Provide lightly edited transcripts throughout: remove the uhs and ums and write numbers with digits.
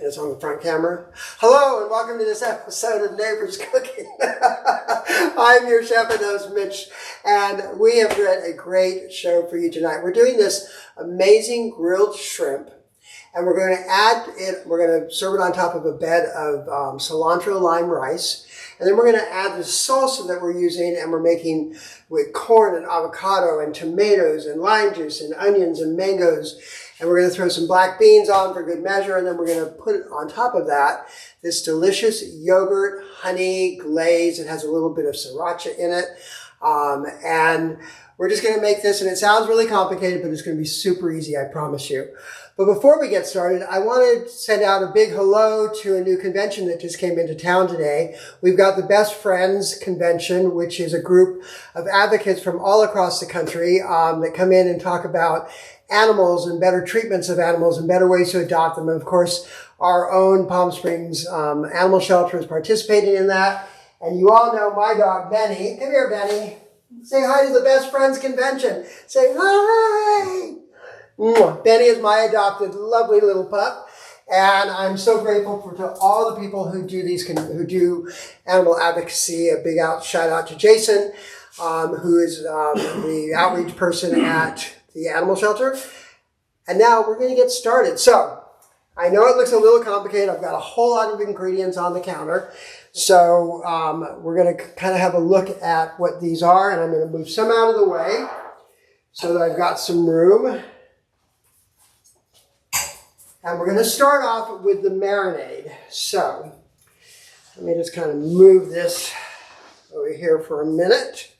It's on the front camera. Hello and welcome to this episode of Neighbors Cooking. I'm your chef and host, Mitch, and we have got a great show for you tonight. We're doing this amazing grilled shrimp, and we're going to add it, we're going to serve it on top of a bed of cilantro lime rice, and then we're going to add the salsa that we're using, and we're making with corn and avocado and tomatoes and lime juice and onions and mangoes. And we're going to throw some black beans on for good measure, and then we're going to put on top of that this delicious yogurt, honey, glaze. It has a little bit of sriracha in it. And we're just going to make this, and it sounds really complicated, but it's going to be super easy, I promise you. But before we get started, I want to send out a big hello to a new convention that just came into town today. We've got the Best Friends Convention, which is a group of advocates from all across the country that come in and talk about animals and better treatments of animals and better ways to adopt them. And of course, our own Palm Springs Animal Shelter is participating in that. And you all know my dog, Benny. Come here, Benny. Say hi to the Best Friends Convention. Say hi. Benny is my adopted lovely little pup. And I'm so grateful to all the people who do animal advocacy. A big shout out to Jason, who is the outreach person at the animal shelter. And now we're going to get started. So I know it looks a little complicated. I've got a whole lot of ingredients on the counter. So we're going to kind of have a look at what these are. And I'm going to move some out of the way so that I've got some room. And we're going to start off with the marinade. So let me just kind of move this over here for a minute.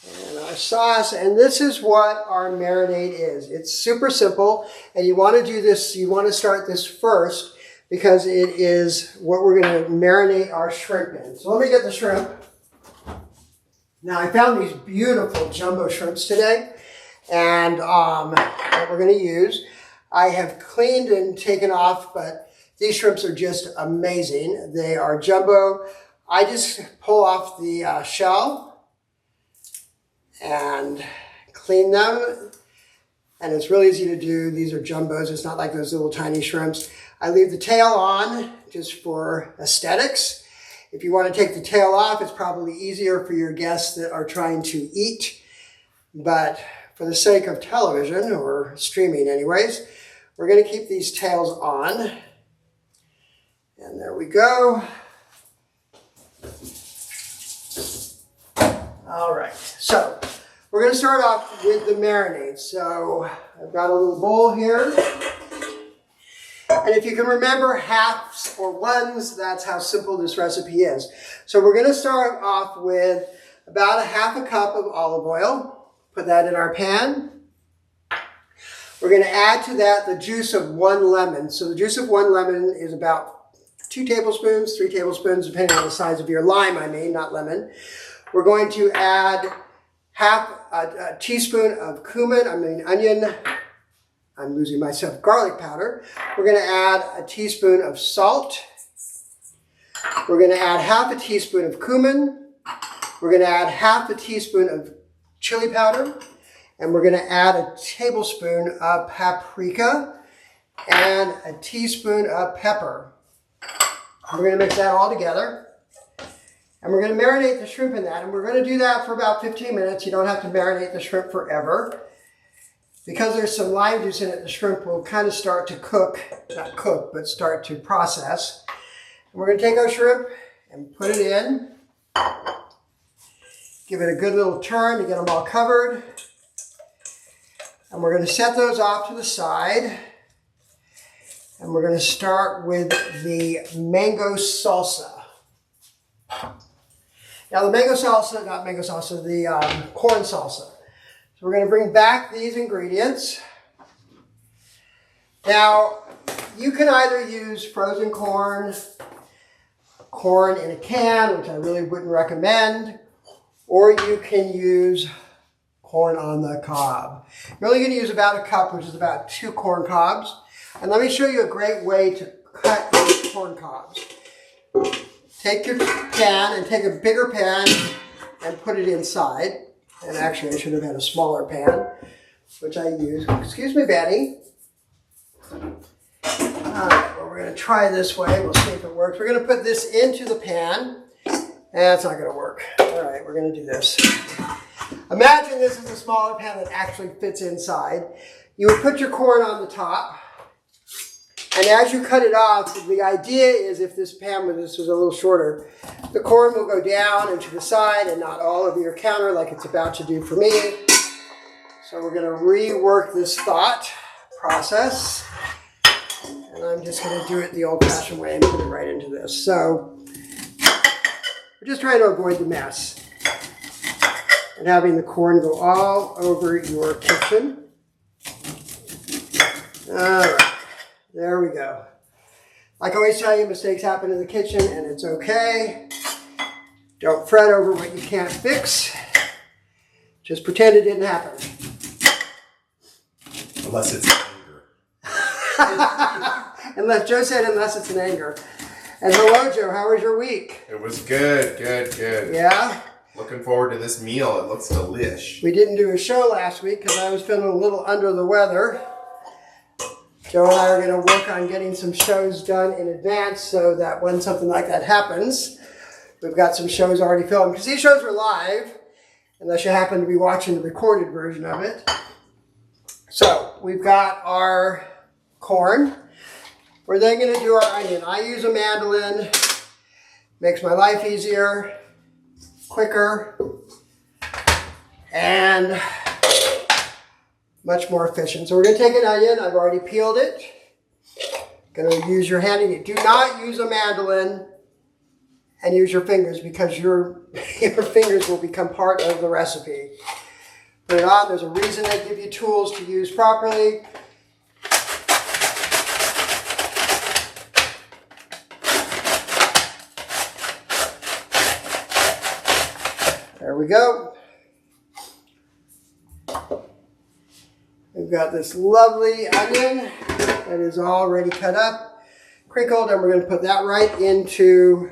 And our sauce, and this is what our marinade is. It's super simple, and you want to do this, you want to start this first because it is what we're going to marinate our shrimp in. So let me get the shrimp. Now I found these beautiful jumbo shrimps today, and that we're going to use. I have cleaned and taken off, but these shrimps are just amazing. They are jumbo. I just pull off the shell and clean them, and it's really easy to do. These are jumbos. It's not like those little tiny shrimps. I leave the tail on just for aesthetics. If you want to take the tail off, it's probably easier for your guests that are trying to eat, but for the sake of television, or streaming anyways, we're going to keep these tails on. And there we go. All right, so we're going to start off with the marinade. So I've got a little bowl here. And if you can remember halves or ones, that's how simple this recipe is. So we're going to start off with about a half a cup of olive oil. Put that in our pan. We're going to add to that the juice of 1 lemon. So the juice of 1 lemon is about 2 tablespoons, 3 tablespoons, depending on the size of your lime, not lemon. We're going to add half a teaspoon of onion. I'm losing myself, garlic powder. We're going to add a teaspoon of salt. We're going to add half a teaspoon of cumin. We're going to add half a teaspoon of chili powder. And we're going to add a tablespoon of paprika and a teaspoon of pepper. We're going to mix that all together. And we're going to marinate the shrimp in that. And we're going to do that for about 15 minutes. You don't have to marinate the shrimp forever. Because there's some lime juice in it, the shrimp will kind of start to cook. Not cook, but start to process. And we're going to take our shrimp and put it in. Give it a good little turn to get them all covered. And we're going to set those off to the side. And we're going to start with the mango salsa. Now the corn salsa. So we're going to bring back these ingredients. Now you can either use frozen corn in a can, which I really wouldn't recommend, or you can use corn on the cob. You're only going to use about a cup, which is about 2 corn cobs. And let me show you a great way to cut these corn cobs. Take your pan and take a bigger pan and put it inside. And actually, I should have had a smaller pan, which I use. Excuse me, Betty. right, well, we're going to try this way. We'll see if it works. We're going to put this into the pan. That's not going to work. All right, we're going to do this. Imagine this is a smaller pan that actually fits inside. You would put your corn on the top. And as you cut it off, the idea is if this pan was a little shorter, the corn will go down and to the side and not all over your counter like it's about to do for me. So we're going to rework this thought process. And I'm just going to do it the old-fashioned way and put it right into this. So we're just trying to avoid the mess and having the corn go all over your kitchen. All right. There we go. Like I always tell you, mistakes happen in the kitchen and it's okay. Don't fret over what you can't fix. Just pretend it didn't happen. Unless it's anger. Unless Joe said unless it's an anger. And hello, Joe. How was your week? It was good, good, good. Yeah? Looking forward to this meal. It looks delish. We didn't do a show last week because I was feeling a little under the weather. Joe and I are going to work on getting some shows done in advance so that when something like that happens, we've got some shows already filmed. Because these shows are live, unless you happen to be watching the recorded version of it. So we've got our corn. We're then going to do our onion. I use a mandolin. Makes my life easier, quicker, and much more efficient. So we're going to take an onion. I've already peeled it. Going to use your hand. Do not use a mandolin and use your fingers because your fingers will become part of the recipe. Put it on. There's a reason they give you tools to use properly. There we go. We've got this lovely onion that is already cut up, crinkled, and we're going to put that right into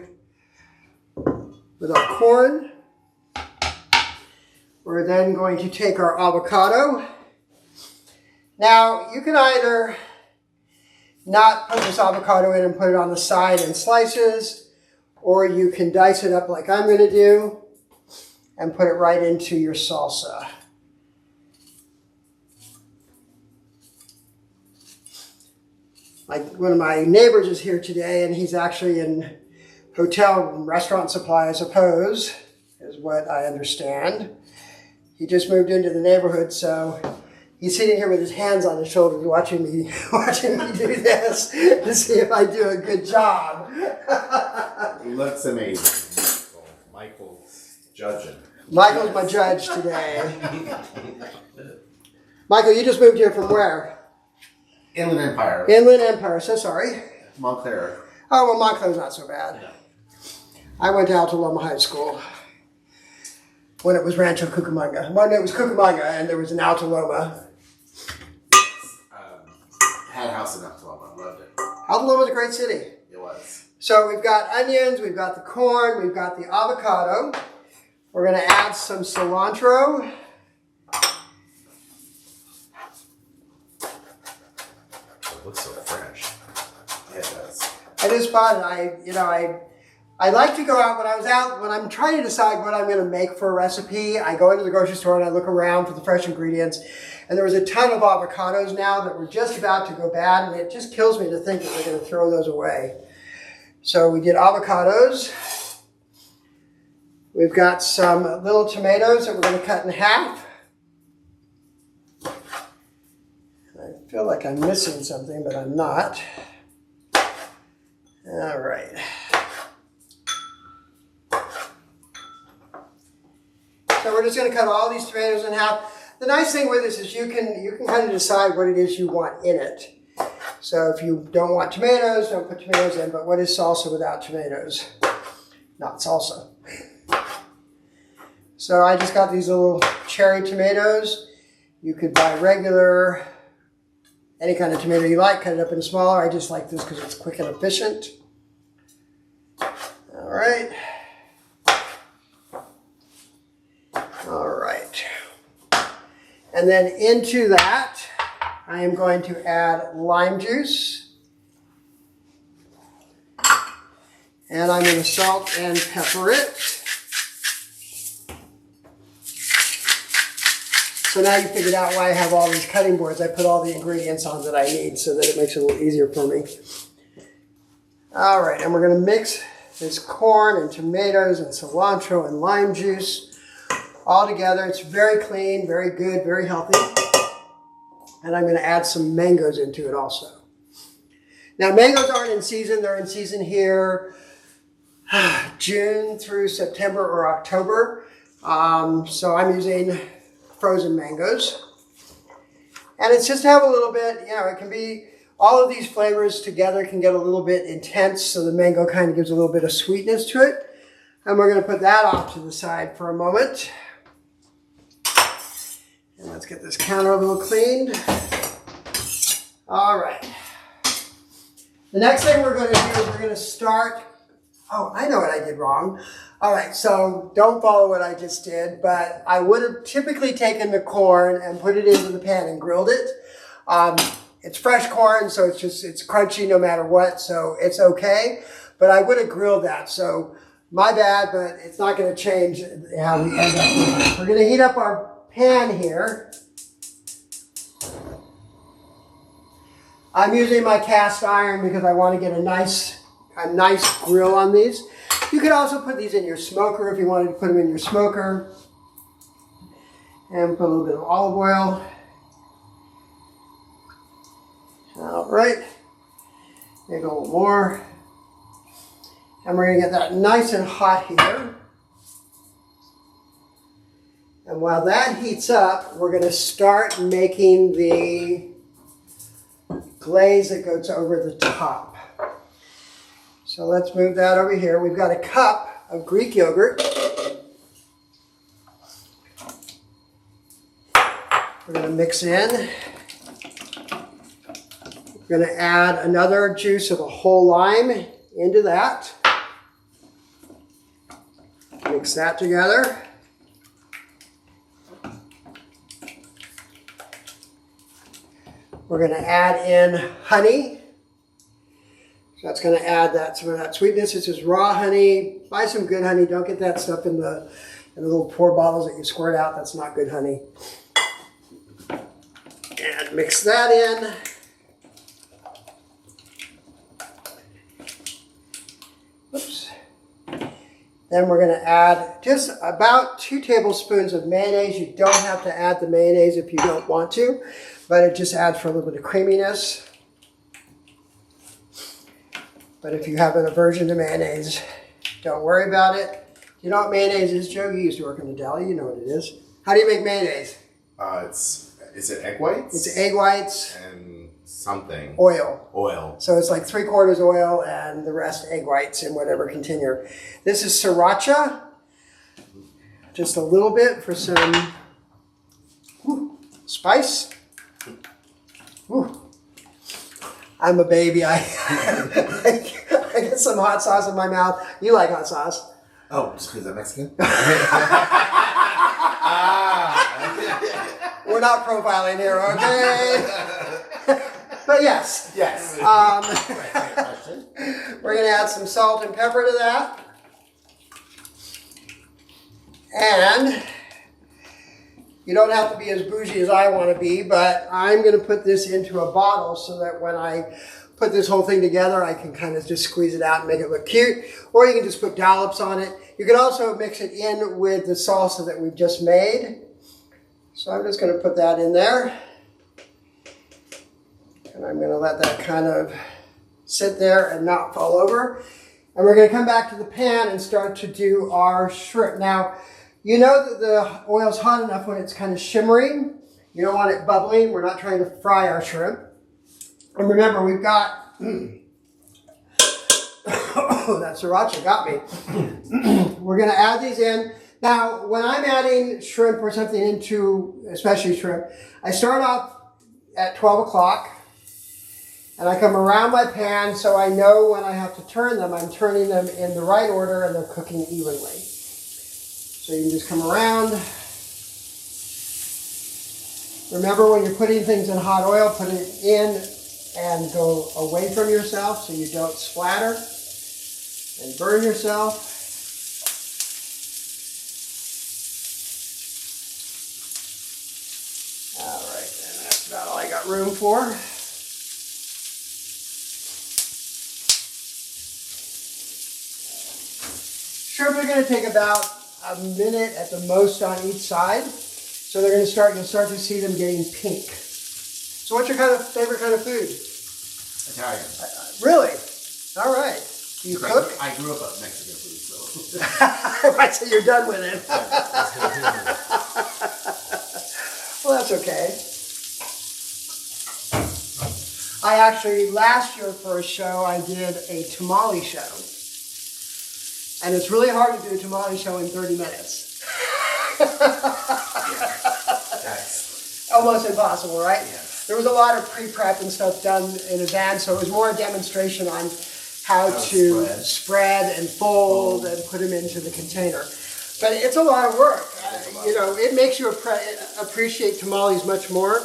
with our corn. We're then going to take our avocado. Now, you can either not put this avocado in and put it on the side in slices, or you can dice it up like I'm going to do and put it right into your salsa. Like one of my neighbors is here today, and he's actually in hotel and restaurant supply, I suppose, is what I understand. He just moved into the neighborhood, so he's sitting here with his hands on his shoulders watching me do this to see if I do a good job. He looks amazing. Michael's judging. Michael's my judge today. Michael, you just moved here from where? Inland Empire. Inland Empire, so sorry. Montclair. Oh, well, Montclair's not so bad. No. I went to Altaloma High School when it was Rancho Cucamonga. When it was Cucamonga and there was an Altaloma. Had a house in Altaloma. Loved it. Altaloma's a great city. It was. So we've got onions, we've got the corn, we've got the avocado. We're going to add some cilantro. It looks so fresh. Yeah, it does. It is fun. I like to go out when I'm trying to decide what I'm going to make for a recipe. I go into the grocery store and I look around for the fresh ingredients. And there was a ton of avocados now that were just about to go bad, and it just kills me to think that we're going to throw those away. So we did avocados. We've got some little tomatoes that we're going to cut in half. I feel like I'm missing something, but I'm not. All right. So we're just going to cut all these tomatoes in half. The nice thing with this is you can kind of decide what it is you want in it. So if you don't want tomatoes, don't put tomatoes in. But what is salsa without tomatoes? Not salsa. So I just got these little cherry tomatoes. You could buy regular, any kind of tomato you like, cut it up in smaller. I just like this because it's quick and efficient. All right. All right. And then into that, I am going to add lime juice. And I'm going to salt and pepper it. So now you figured out why I have all these cutting boards. I put all the ingredients on that I need so that it makes it a little easier for me. All right, and we're going to mix this corn and tomatoes and cilantro and lime juice all together. It's very clean, very good, very healthy. And I'm going to add some mangoes into it also. Now, mangoes aren't in season. They're in season here June through September or October. So I'm using frozen mangoes. And it's just to have a little bit, you know, it can be, all of these flavors together can get a little bit intense, so the mango kind of gives a little bit of sweetness to it. And we're going to put that off to the side for a moment. And let's get this counter a little cleaned. All right. The next thing we're going to do is we're going to start, oh, I know what I did wrong. All right, so don't follow what I just did, but I would have typically taken the corn and put it into the pan and grilled it. It's fresh corn, so it's crunchy no matter what, so it's okay. But I would have grilled that, so my bad, but it's not going to change how we end up. We're going to heat up our pan here. I'm using my cast iron because I want to get a nice grill on these. You could also put these in your smoker if you wanted to put them in your smoker. And put a little bit of olive oil. All right. Maybe a little more. And we're going to get that nice and hot here. And while that heats up, we're going to start making the glaze that goes over the top. So let's move that over here. We've got a cup of Greek yogurt. We're going to mix in. We're going to add another juice of a whole lime into that. Mix that together. We're going to add in honey. So that's going to add some of that sweetness. This is raw honey. Buy some good honey. Don't get that stuff in the little pour bottles that you squirt out. That's not good honey. And mix that in. Oops. Then we're going to add just about 2 tablespoons of mayonnaise. You don't have to add the mayonnaise if you don't want to, but it just adds for a little bit of creaminess. But if you have an aversion to mayonnaise, don't worry about it. You know what mayonnaise is, Joe? You used to work in the deli. You know what it is. How do you make mayonnaise? Is it egg whites? It's egg whites. And something. Oil. Oil. So it's like 3/4 oil and the rest egg whites in whatever container. This is sriracha. Just a little bit for some spice. Woo. I'm a baby. I get some hot sauce in my mouth. You like hot sauce? Oh, just because I'm Mexican? We're not profiling here, okay? But yes. Yes. We're going to add some salt and pepper to that. And you don't have to be as bougie as I want to be, but I'm going to put this into a bottle so that when I put this whole thing together, I can kind of just squeeze it out and make it look cute. Or you can just put dollops on it. You can also mix it in with the salsa that we've just made. So I'm just going to put that in there. And I'm going to let that kind of sit there and not fall over. And we're going to come back to the pan and start to do our shrimp. Now, you know that the oil's hot enough when it's kind of shimmering. You don't want it bubbling. We're not trying to fry our shrimp. And remember, we've got... Oh, that sriracha got me. We're going to add these in. Now, when I'm adding shrimp or something into, especially shrimp, I start off at 12 o'clock. And I come around my pan so I know when I have to turn them, I'm turning them in the right order and they're cooking evenly. So you can just come around. Remember, when you're putting things in hot oil, put it in and go away from yourself so you don't splatter. and burn yourself. All right, and that's about all I got room for. Shrimp are going to take about a minute at the most on each side. So they're going to you'll start to see them getting pink. So what's your favorite kind of food? Italian. Really? All right. Do you cook? I grew up on Mexican food, so. Right, so you're done with it. Well, that's okay. I actually, last year for a show, I did a tamale show. And it's really hard to do a tamale show in 30 minutes. That's almost impossible, right? Yes. There was a lot of pre-prep and stuff done in advance, so it was more a demonstration on how to spread and fold and put them into the container. But it's a lot of work. You know, it makes you appreciate tamales much more.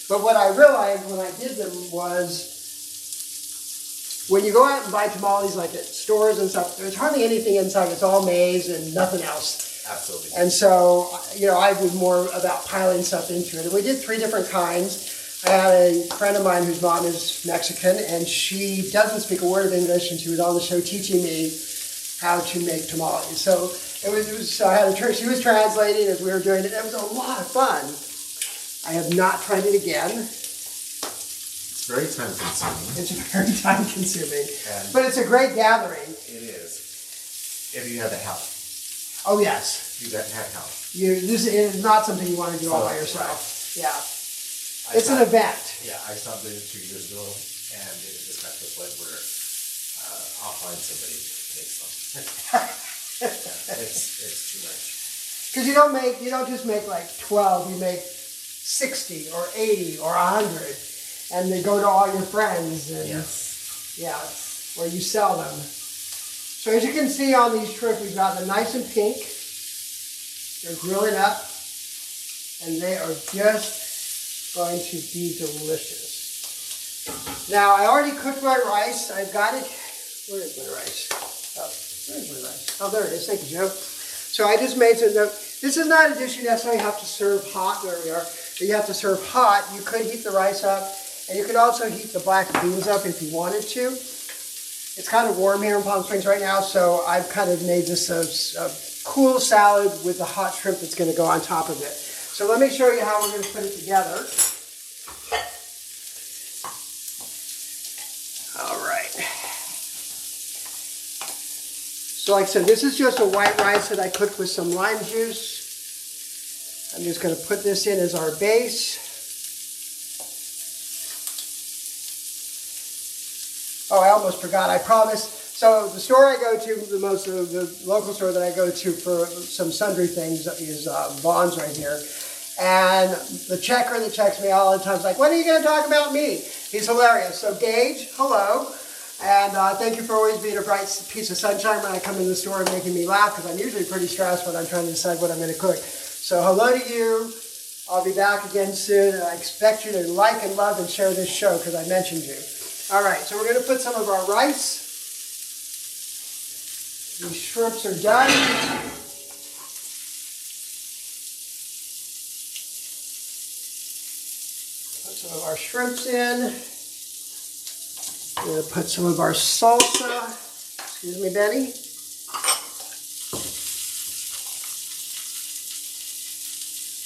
But what I realized when I did them was, when you go out and buy tamales like at stores and stuff, there's hardly anything inside. It's all maize and nothing else. Absolutely. And so, you know, I was more about piling stuff into it. And we did 3 different kinds. I had a friend of mine whose mom is Mexican, and she doesn't speak a word of English, and she was on the show teaching me how to make tamales. So I had she was translating as we were doing it. It was a lot of fun. I have not tried it again. It's very time consuming. It's very time consuming. But it's a great gathering. It is. If you have the help. Oh, yes. You got to have help. This is not something you want to do all by yourself. Right. Yeah. It's an event. Yeah, I stopped doing it 2 years ago, and it just got to the point where I'll find somebody to make some. It's too much. Because you don't just make like 12, you make 60 or 80 or 100, and they go to all your friends, and yeah, or you sell them. So as you can see on these shrimp, we've got them nice and pink. They're grilling up, and they are just going to be delicious. Now, I already cooked my rice. I've got it. Where is my rice? Oh, where's my rice? Oh, there it is. Thank you, Joe. So I just made some. This is not a dish you necessarily have to serve hot. There we are. But you have to serve hot. You could heat the rice up, and you could also heat the black beans up if you wanted to. It's kind of warm here in Palm Springs right now, so I've kind of made this a cool salad with the hot shrimp that's going to go on top of it. So let me show you how we're going to put it together. All right. So like I said, this is just a white rice that I cooked with some lime juice. I'm just going to put this in as our base. Oh, I almost forgot. I promised. So the store I go to, the local store that I go to for some sundry things is Vaughn's right here. And the checker that checks me all the time is like, when are you going to talk about me? He's hilarious. So Gage, hello. And thank you for always being a bright piece of sunshine when I come in the store and making me laugh, because I'm usually pretty stressed when I'm trying to decide what I'm going to cook. So hello to you. I'll be back again soon. And I expect you to like and love and share this show because I mentioned you. All right, so we're going to put some of our rice. These shrimps are done. Put some of our shrimps in. We're going to put some of our salsa. Excuse me, Benny.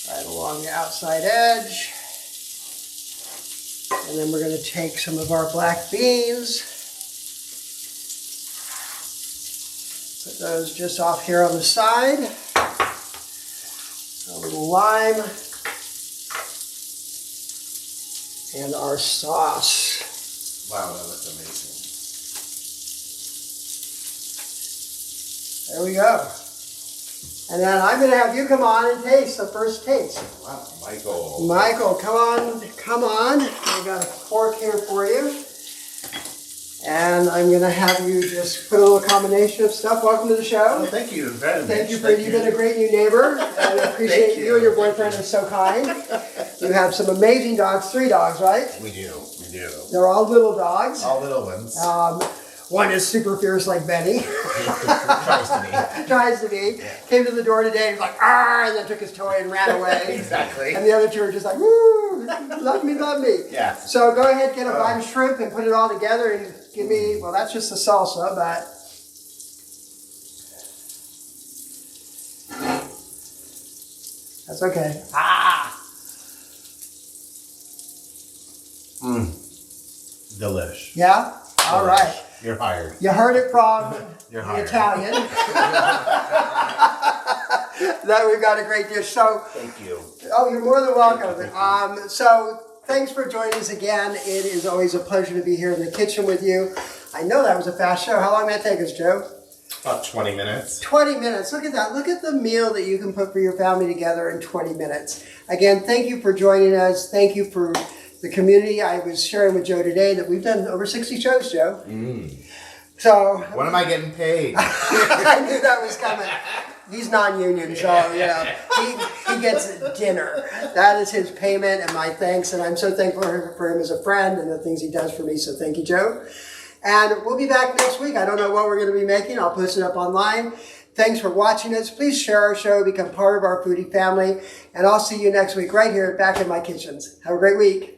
Right along the outside edge. And then we're going to take some of our black beans. Put those just off here on the side. A little lime. And our sauce. Wow, that looks amazing. There we go. And then I'm going to have you come on and taste the first taste. Wow, Michael. Michael, come on. I got a fork here for you. And I'm going to have you just put a little combination of stuff. Welcome to the show. Oh, thank you very much. You've been a great new neighbor. And I appreciate you and your boyfriend are so kind. You have some amazing dogs, 3 dogs, right? We do. They're all little dogs. All little ones. One is super fierce like Benny. Tries to be. Tries to be. Yeah. Came to the door today and was like, "Arr!" and then took his toy and ran away. Exactly. And the other two are just like, "Woo! Love me, love me." Yeah. So go ahead, get a bite of shrimp and put it all together and give me, well, that's just the salsa, but that's okay. Ah! Delish. Yeah? All right. You're hired. You heard it from You're the hired. Italian. That we've got a great dish. So, Thank you. oh, you're more than welcome. So, thanks for joining us again. It is always a pleasure to be here in the kitchen with you. I know that was a fast show. How long did that take us, Joe? About 20 minutes. 20 minutes. Look at that. Look at the meal that you can put for your family together in 20 minutes. Again, thank you for joining us. Thank you for the community. I was sharing with Joe today that we've done over 60 shows, Joe. So When am I getting paid? I knew that was coming. He's non-union, so you know he gets dinner. That is his payment and my thanks, and I'm so thankful for him as a friend and the things he does for me. So thank you, Joe. And we'll be back next week. I don't know what we're going to be making. I'll post it up online. Thanks for watching us. Please share our show, become part of our foodie family, and I'll see you next week right here back in my kitchens. Have a great week.